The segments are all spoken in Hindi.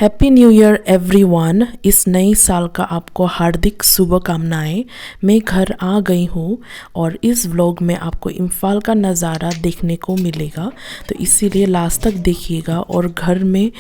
Happy new year everyone. इस नए साल का आपको हार्दिक शुभकामनाएं। मैं घर आ गई हूँ और इस व्लॉग में आपको इम्फाल का नज़ारा देखने को मिलेगा, तो इसीलिए लास्ट तक देखिएगा। और घर में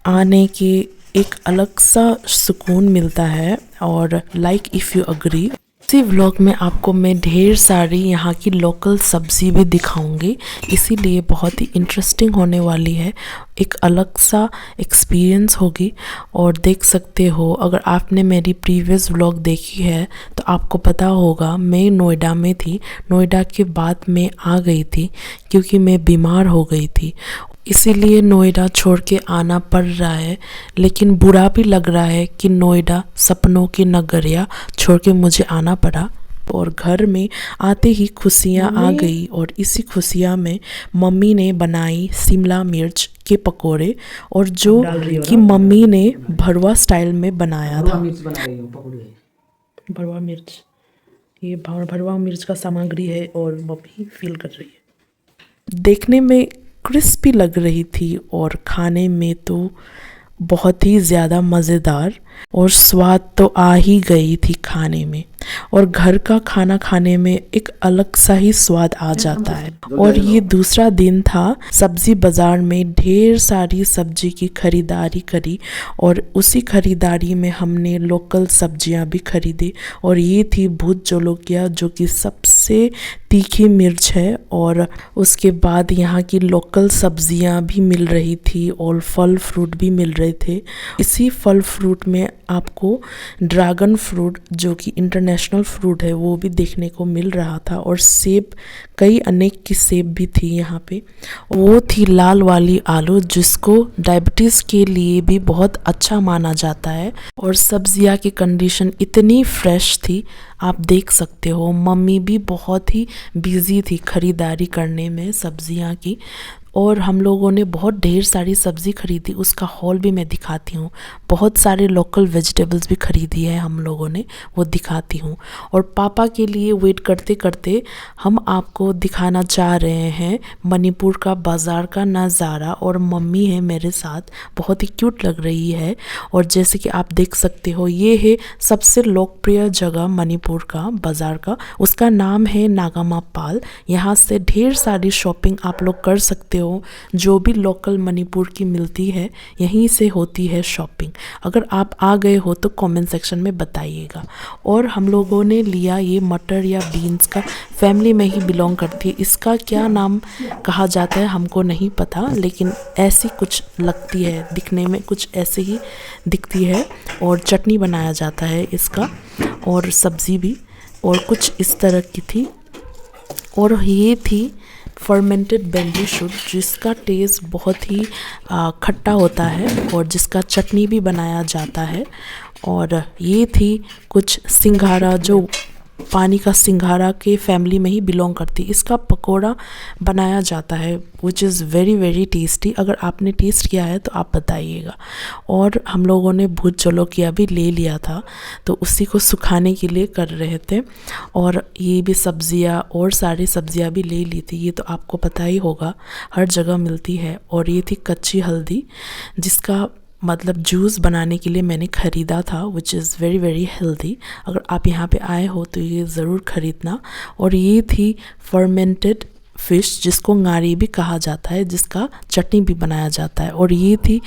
आने के एक अलग सा सुकून मिलता है। और लाइक इफ़ यू अग्री, इसी व्लॉग में आपको मैं ढेर सारी यहाँ की लोकल सब्ज़ी भी दिखाऊंगी, इसीलिए बहुत ही इंटरेस्टिंग होने वाली है। एक अलग सा एक्सपीरियंस होगी। और देख सकते हो, अगर आपने मेरी प्रीवियस व्लॉग देखी है तो आपको पता होगा मैं नोएडा में थी। नोएडा के बाद मैं आ गई थी क्योंकि मैं बीमार हो गई थी, इसीलिए नोएडा छोड़ के आना पड़ रहा है। लेकिन बुरा भी लग रहा है कि नोएडा सपनों की नगरिया छोड़ के मुझे आना पड़ा। और घर में आते ही खुशियाँ आ गई। और इसी खुशियाँ में मम्मी ने बनाई शिमला मिर्च के पकोड़े, और जो कि मम्मी ने भरवा स्टाइल में बनाया था। भरवा मिर्च, ये भरवा मिर्च का सामग्री है और मम्मी फील कर रही है। देखने में क्रिस्पी लग रही थी और खाने में तो बहुत ही ज़्यादा मज़ेदार, और स्वाद तो आ ही गई थी खाने में। और घर का खाना खाने में एक अलग सा ही स्वाद आ जाता है। और ये दूसरा दिन था, सब्जी बाज़ार में ढेर सारी सब्जी की खरीदारी करी, और उसी खरीदारी में हमने लोकल सब्जियां भी खरीदी। और ये थी भूत जोलोकिया, जो कि सबसे तीखी मिर्च है। और उसके बाद यहाँ की लोकल सब्जियां भी मिल रही थी और फल फ्रूट भी मिल रहे थे। इसी फल फ्रूट में आपको ड्रैगन फ्रूट, जो कि इंटरनेशनल फ्रूट है, वो भी देखने को मिल रहा था। और सेब, कई अनेक की सेब भी थी यहाँ पे। वो थी लाल वाली आलू, जिसको डायबिटीज़ के लिए भी बहुत अच्छा माना जाता है। और सब्जियाँ की कंडीशन इतनी फ्रेश थी, आप देख सकते हो। मम्मी भी बहुत ही बिजी थी खरीदारी करने में सब्जियाँ की। और हम लोगों ने बहुत ढेर सारी सब्ज़ी खरीदी, उसका हॉल भी मैं दिखाती हूँ। बहुत सारे लोकल वेजिटेबल्स भी खरीदी है हम लोगों ने, वो दिखाती हूँ। और पापा के लिए वेट करते करते हम आपको दिखाना चाह रहे हैं मणिपुर का बाज़ार का नज़ारा। और मम्मी है मेरे साथ, बहुत ही क्यूट लग रही है। और जैसे कि आप देख सकते हो, ये है सबसे लोकप्रिय जगह मणिपुर का बाज़ार का, उसका नाम है नागामापाल। यहाँ से ढेर सारी शॉपिंग आप लोग कर सकते हो। जो भी लोकल मणिपुर की मिलती है, यहीं से होती है शॉपिंग। अगर आप आ गए हो तो कमेंट सेक्शन में बताइएगा। और हम लोगों ने लिया ये मटर या बीन्स का, फैमिली में ही बिलोंग करती है। इसका क्या नाम कहा जाता है हमको नहीं पता, लेकिन ऐसी कुछ लगती है, दिखने में कुछ ऐसे ही दिखती है। और चटनी बनाया जाता है इसका, और सब्ज़ी भी, और कुछ इस तरह की थी। और ये थी फर्मेंटेड बैम्बू शूट, जिसका टेस्ट बहुत ही खट्टा होता है और जिसका चटनी भी बनाया जाता है। और ये थी कुछ सिंघारा, जो पानी का सिंघारा के फैमिली में ही बिलोंग करती। इसका पकोड़ा बनाया जाता है, which is very very tasty. अगर आपने टेस्ट किया है तो आप बताइएगा। और हम लोगों ने भूत जोलोकिया भी ले लिया था, तो उसी को सुखाने के लिए कर रहे थे। और ये भी सब्जियां और सारी सब्जियां भी ले ली थी, ये तो आपको पता ही होगा, हर जगह मिलती है। और ये थी कच्ची हल्दी, जिसका मतलब जूस बनाने के लिए मैंने ख़रीदा था, which is very very healthy. अगर आप यहाँ पे आए हो तो ये ज़रूर ख़रीदना। और ये थी फर्मेंटेड फ़िश, जिसको ngaरी भी कहा जाता है, जिसका चटनी भी बनाया जाता है। और ये थी,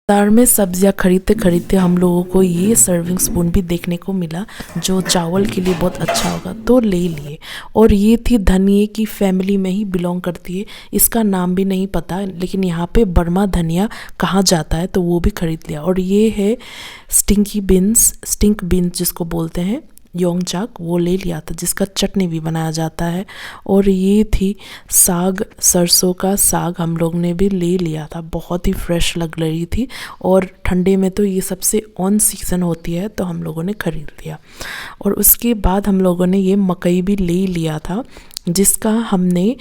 बाज़ार में सब्जियां खरीदते खरीदते हम लोगों को ये सर्विंग स्पून भी देखने को मिला, जो चावल के लिए बहुत अच्छा होगा, तो ले लिए। और ये थी धनिए की फैमिली में ही बिलोंग करती है, इसका नाम भी नहीं पता, लेकिन यहाँ पे बर्मा धनिया कहा जाता है, तो वो भी खरीद लिया। और ये है स्टिंक बीन्स जिसको बोलते हैं, योंगचाक, वो ले लिया था, जिसका चटनी भी बनाया जाता है। और ये थी साग, सरसों का साग हम लोग ने भी ले लिया था, बहुत ही फ्रेश लग रही थी। और ठंडे में तो ये सबसे ऑन सीज़न होती है, तो हम लोगों ने ख़रीद लिया। और उसके बाद हम लोगों ने ये मकई भी ले लिया था, जिसका हमने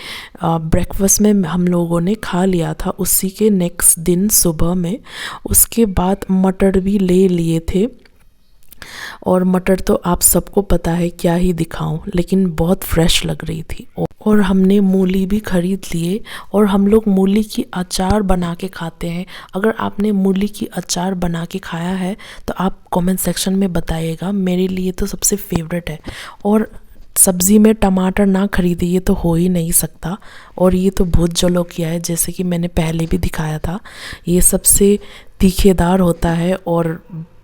ब्रेकफास्ट में हम लोगों ने खा लिया था उसी के नेक्स्ट दिन सुबह में। उसके बाद मटर भी ले लिए थे, और मटर तो आप सबको पता है, क्या ही दिखाऊं, लेकिन बहुत फ्रेश लग रही थी। और हमने मूली भी खरीद लिए और हम लोग मूली की अचार बना के खाते हैं। अगर आपने मूली की अचार बना के खाया है तो आप कमेंट सेक्शन में बताइएगा। मेरे लिए तो सबसे फेवरेट है। और सब्ज़ी में टमाटर ना खरीदे, ये तो हो ही नहीं सकता। और ये तो भूत जलोकिया है, जैसे कि मैंने पहले भी दिखाया था। ये सबसे तीखेदार होता है और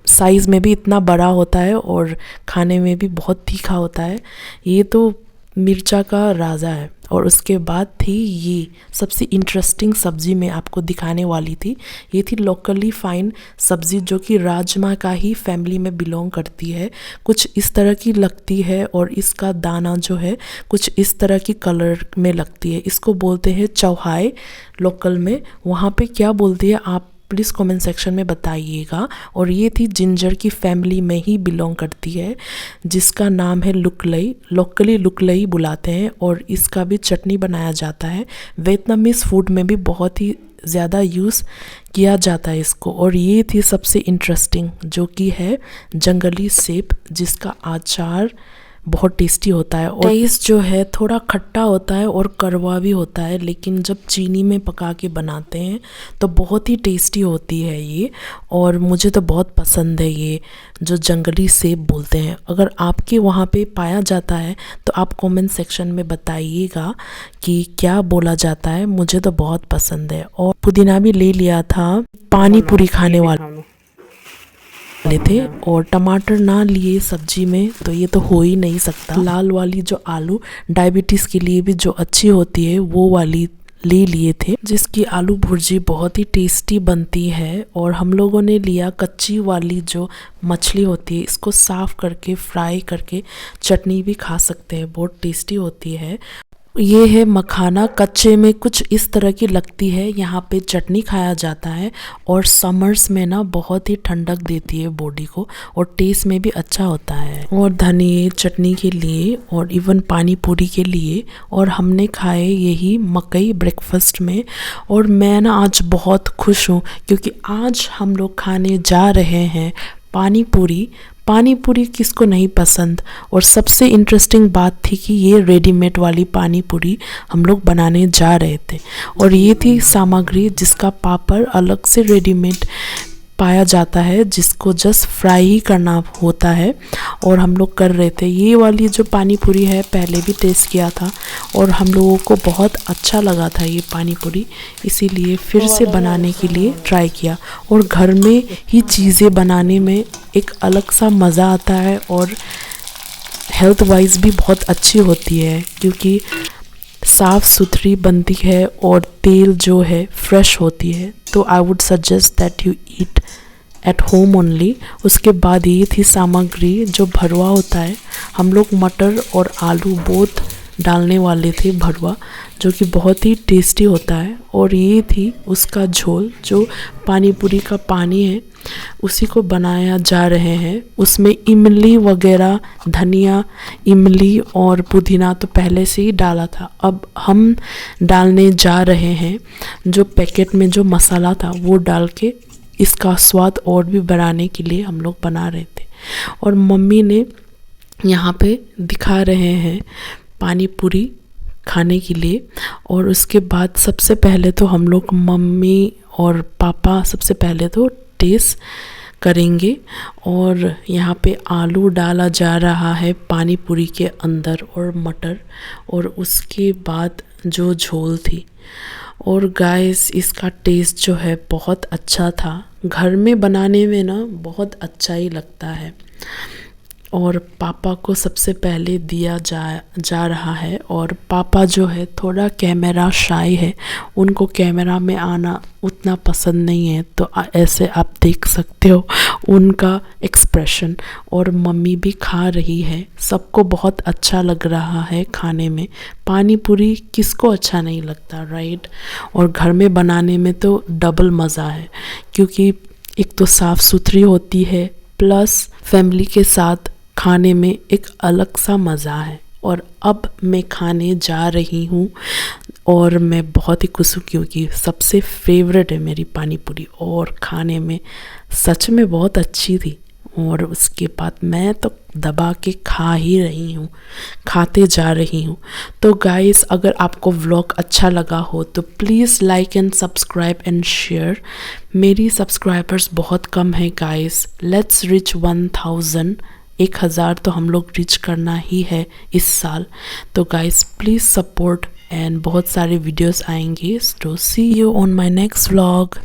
साइज़ में भी इतना बड़ा होता है और खाने में भी बहुत तीखा होता है। ये तो मिर्चा का राजा है। और उसके बाद थी ये सबसे इंटरेस्टिंग सब्ज़ी मैं आपको दिखाने वाली थी। ये थी लोकली फाइन सब्ज़ी, जो कि राजमा का ही फैमिली में बिलोंग करती है। कुछ इस तरह की लगती है और इसका दाना जो है कुछ इस तरह की कलर में लगती है। इसको बोलते हैं चौहाई लोकल में। वहाँ पे क्या बोलती है आप प्लीज़ कमेंट सेक्शन में बताइएगा। और ये थी जिंजर की फैमिली में ही बिलोंग करती है, जिसका नाम है लुकलई। लोकली लुकलई बुलाते हैं और इसका भी चटनी बनाया जाता है। वियतनामीज़ फूड में भी बहुत ही ज़्यादा यूज़ किया जाता है इसको। और ये थी सबसे इंटरेस्टिंग, जो कि है जंगली सेब, जिसका अचार बहुत टेस्टी होता है। और टेस्ट जो है थोड़ा खट्टा होता है और कड़वा भी होता है, लेकिन जब चीनी में पका के बनाते हैं तो बहुत ही टेस्टी होती है ये। और मुझे तो बहुत पसंद है ये जो जंगली सेब बोलते हैं। अगर आपके वहाँ पे पाया जाता है तो आप कमेंट सेक्शन में बताइएगा कि क्या बोला जाता है। मुझे तो बहुत पसंद है। और पुदीना भी ले लिया था, पानी पूरी खाने वाले थे। और टमाटर ना लिए सब्जी में तो ये तो हो ही नहीं सकता। लाल वाली जो आलू डायबिटीज़ के लिए भी जो अच्छी होती है वो वाली ले लिए थे, जिसकी आलू भुर्जी बहुत ही टेस्टी बनती है। और हम लोगों ने लिया कच्ची वाली जो मछली होती है, इसको साफ़ करके फ्राई करके चटनी भी खा सकते हैं, बहुत टेस्टी होती है। ये है मखाना, कच्चे में कुछ इस तरह की लगती है। यहाँ पे चटनी खाया जाता है और समर्स में ना बहुत ही ठंडक देती है बॉडी को और टेस्ट में भी अच्छा होता है। और धनिया चटनी के लिए और इवन पानी पूरी के लिए। और हमने खाए यही मकई ब्रेकफास्ट में। और मैं ना आज बहुत खुश हूँ क्योंकि आज हम लोग खाने जा रहे हैं पानी पूरी। पानी पूरी किसको नहीं पसंद। और सबसे इंटरेस्टिंग बात थी कि ये रेडीमेड वाली पानी पूरी हम लोग बनाने जा रहे थे। और ये थी सामग्री, जिसका पापड़ अलग से रेडीमेड पाया जाता है, जिसको जस्ट फ्राई ही करना होता है। और हम लोग कर रहे थे। ये वाली जो पानी पूरी है पहले भी टेस्ट किया था और हम लोगों को बहुत अच्छा लगा था ये पानी पूरी, इसीलिए फिर से बनाने के लिए ट्राई किया। और घर में ही चीज़ें बनाने में एक अलग सा मज़ा आता है और हेल्थ वाइज भी बहुत अच्छी होती है, क्योंकि साफ़ सुथरी बनती है और तेल जो है फ्रेश होती है। तो I would suggest that you eat at home only. उसके बाद ये थी सामग्री जो भरवा होता है। हम लोग मटर और आलू बोथ डालने वाले थे भरवा, जो कि बहुत ही टेस्टी होता है। और ये थी उसका झोल, जो पानी पूरी का पानी है उसी को बनाया जा रहे हैं। उसमें इमली वगैरह, धनिया, इमली और पुदीना तो पहले से ही डाला था। अब हम डालने जा रहे हैं जो पैकेट में जो मसाला था वो डाल के इसका स्वाद और भी बढ़ाने के लिए हम लोग बना रहे थे। और मम्मी ने यहाँ पे दिखा रहे हैं पानी पूरी खाने के लिए। और उसके बाद सबसे पहले तो हम लोग, मम्मी और पापा सबसे पहले तो टेस्ट करेंगे। और यहाँ पे आलू डाला जा रहा है पानी पूरी के अंदर और मटर, और उसके बाद जो झोल थी। और गाइस, इसका टेस्ट जो है बहुत अच्छा था। घर में बनाने में ना बहुत अच्छा ही लगता है। और पापा को सबसे पहले दिया जा रहा है। और पापा जो है थोड़ा कैमरा शाय है, उनको कैमरा में आना उतना पसंद नहीं है, तो ऐसे आप देख सकते हो उनका एक्सप्रेशन। और मम्मी भी खा रही है, सबको बहुत अच्छा लग रहा है खाने में। पानी पूरी किसको अच्छा नहीं लगता, राइट। और घर में बनाने में तो डबल मज़ा है, क्योंकि एक तो साफ़ सुथरी होती है, प्लस फैमिली के साथ खाने में एक अलग सा मज़ा है। और अब मैं खाने जा रही हूँ और मैं बहुत ही खुश हूँ, क्योंकि सबसे फेवरेट है मेरी पानी पूरी और खाने में सच में बहुत अच्छी थी। और उसके बाद मैं तो दबा के खा ही रही हूँ, खाते जा रही हूँ। तो गाइस, अगर आपको व्लॉग अच्छा लगा हो तो please like and subscribe and share. मेरी सब्सक्राइबर्स बहुत कम है गाइस, लेट्स रिच 1000। 1000 तो हम लोग रीच करना ही है इस साल। तो गाइस प्लीज़ सपोर्ट एंड बहुत सारे वीडियोस आएंगे। तो see you on my next vlog.